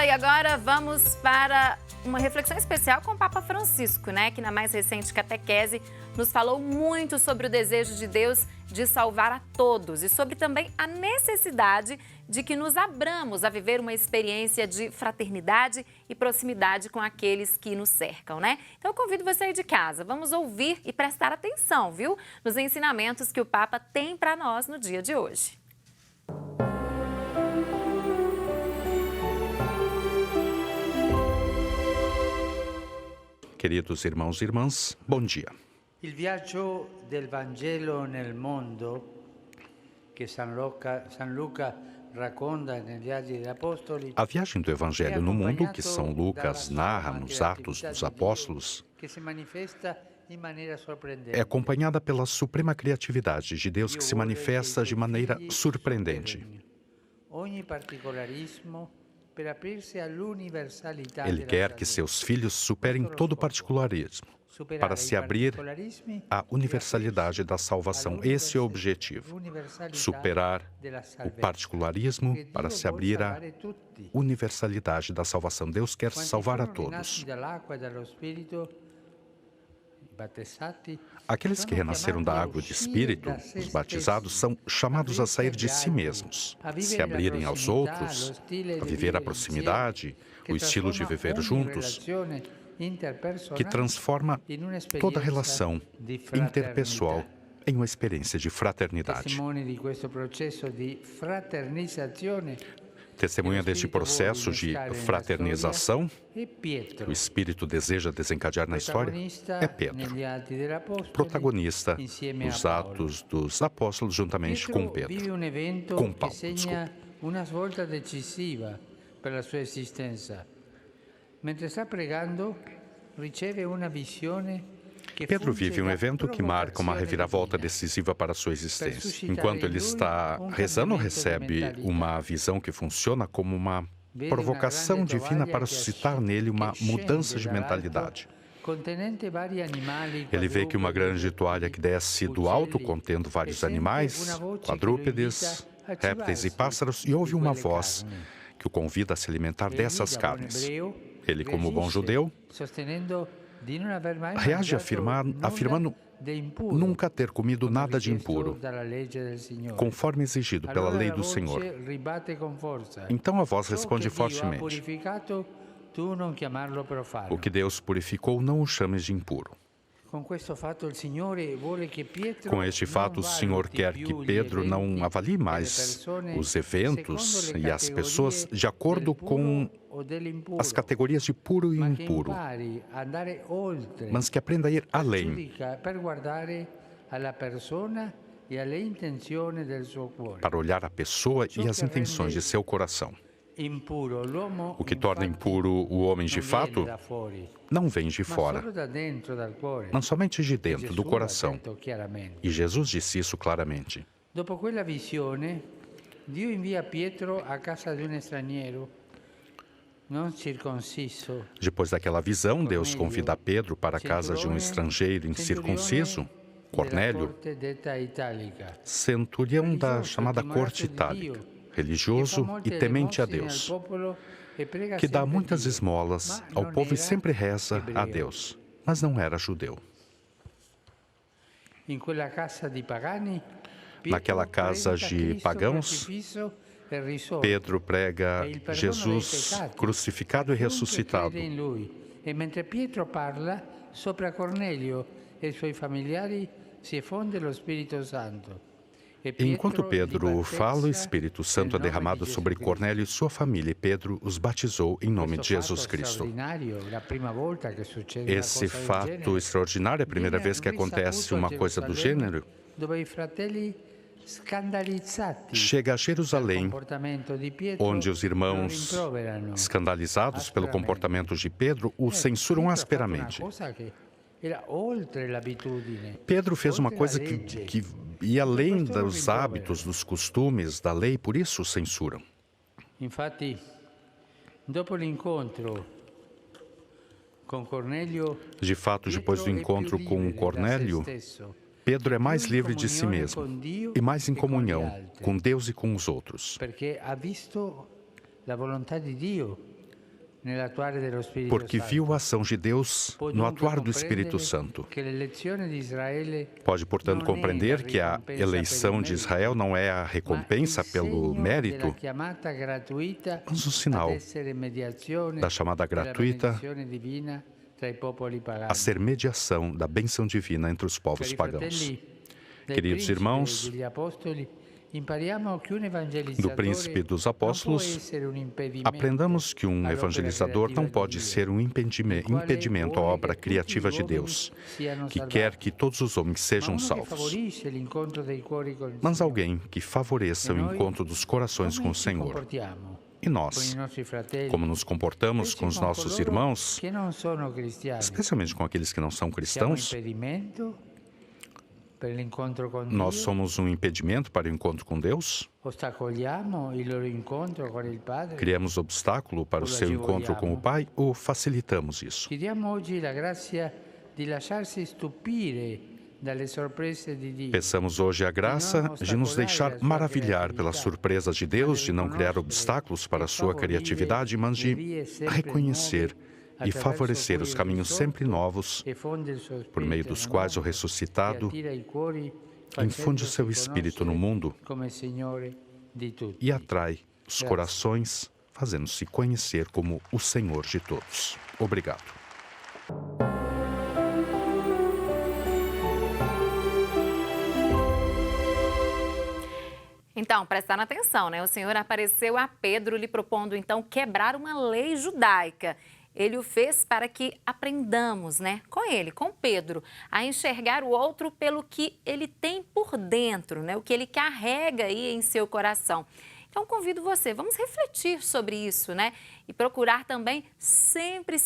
volta e agora vamos para uma reflexão especial com o Papa Francisco, né? Que na mais recente catequese nos falou muito sobre o desejo de Deus de salvar a todos e sobre também a necessidade de que nos abramos a viver uma experiência de fraternidade e proximidade com aqueles que nos cercam, né? Então eu convido você aí de casa, vamos ouvir e prestar atenção, viu? Nos ensinamentos que o Papa tem para nós no dia de hoje. Queridos irmãos e irmãs, bom dia. Il viaggio del Vangelo nel mondo che San Luca racconta nei Viaggi degli Apostoli. A viagem do Evangelho no mundo que São Lucas narra nos Atos dos Apóstolos é acompanhada pela suprema criatividade de Deus que se manifesta de maneira surpreendente. Ele quer que seus filhos superem todo particularismo para se abrir à universalidade da salvação. Esse é o objetivo. Superar o particularismo para se abrir à universalidade da salvação. Deus quer salvar a todos. Aqueles que renasceram da água e do Espírito, os batizados, são chamados a sair de si mesmos, se abrirem aos outros, a viver a proximidade, o estilo de viver juntos, que transforma toda relação interpessoal em uma experiência de fraternidade. Testemunha deste processo de fraternização, o Espírito deseja desencadear na história, é Pedro, protagonista nos Atos dos Apóstolos juntamente com Pedro, com Paulo, desculpe. Una svolta decisiva per la sua esistenza. Mentre sta pregando, riceve una visione. Pedro vive um evento que marca uma reviravolta decisiva para a sua existência. Enquanto ele está rezando, recebe uma visão que funciona como uma provocação divina para suscitar nele uma mudança de mentalidade. Ele vê que uma grande toalha que desce do alto, contendo vários animais, quadrúpedes, répteis e pássaros, e ouve uma voz que o convida a se alimentar dessas carnes. Ele, como bom judeu, reage afirmando nunca ter comido nada de impuro, conforme exigido pela lei do Senhor. Então a voz responde fortemente: o que Deus purificou, não o chames de impuro. Com este fato, o Senhor quer que Pedro não avalie mais os eventos e as pessoas de acordo com as categorias de puro e impuro, mas que aprenda a ir além, para olhar a pessoa e as intenções de seu coração. O que torna impuro o homem de fato não vem de fora, mas somente de dentro do coração. E Jesus disse isso claramente. Dopo quella visione, Dio invia Pietro a casa di un straniero non circonciso. Depois daquela visão, Deus convida Pedro para a casa de um estrangeiro incircunciso, Cornélio, centurião da chamada corte itálica, religioso e temente a Deus, que dá muitas esmolas ao povo e sempre reza a Deus, mas não era judeu. Naquela casa de pagãos, Pedro prega Jesus crucificado e ressuscitado. E mentre Pietro parla, sopra Cornélio e suoi familiari si fonde lo Spirito Santo. Enquanto Pedro fala, o Espírito Santo é derramado sobre Cornélio e sua família, e Pedro os batizou em nome de Jesus Cristo. Esse fato extraordinário é a primeira vez que acontece uma coisa do gênero. Chega a Jerusalém, onde os irmãos, escandalizados pelo comportamento de Pedro, o censuram asperamente. Pedro fez uma coisa que ia além dos hábitos, dos costumes, da lei, por isso o censuram. De fato, depois do encontro com Cornélio, Pedro é mais livre de si mesmo e mais em comunhão com Deus e com os outros. porque viu a ação de Deus no atuar do Espírito Santo. Pode, portanto, compreender que a eleição de Israel não é a recompensa pelo mérito, mas o sinal da chamada gratuita a ser mediação da bênção divina entre os povos pagãos. Queridos irmãos, do príncipe dos apóstolos, aprendamos que um evangelizador não pode ser um impedimento à obra criativa de Deus, que quer que todos os homens sejam salvos, mas alguém que favoreça o encontro dos corações com o Senhor. E nós, como nos comportamos com os nossos irmãos, especialmente com aqueles que não são cristãos, nós somos um impedimento para o encontro com Deus? Criamos obstáculo para o seu encontro com o Pai ou facilitamos isso? Peçamos hoje a graça de nos deixar maravilhar pelas surpresas de Deus, de não criar obstáculos para a sua criatividade, mas de reconhecer e favorecer os caminhos sempre novos, por meio dos quais o ressuscitado infunde o seu Espírito no mundo e atrai os corações, fazendo-se conhecer como o Senhor de todos. Obrigado. Então, prestando atenção, né? O Senhor apareceu a Pedro lhe propondo, então, quebrar uma lei judaica. Ele o fez para que aprendamos, né, com ele, com Pedro, a enxergar o outro pelo que ele tem por dentro, né, o que ele carrega aí em seu coração. Então, convido você, vamos refletir sobre isso, né, e procurar também sempre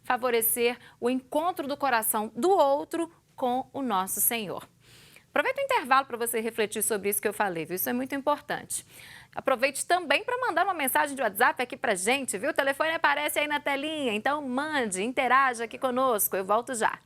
favorecer o encontro do coração do outro com o nosso Senhor. Aproveita o intervalo para você refletir sobre isso que eu falei, viu? Isso é muito importante. Aproveite também para mandar uma mensagem de WhatsApp aqui para gente, viu? O telefone aparece aí na telinha, então mande, interaja aqui conosco. Eu volto já.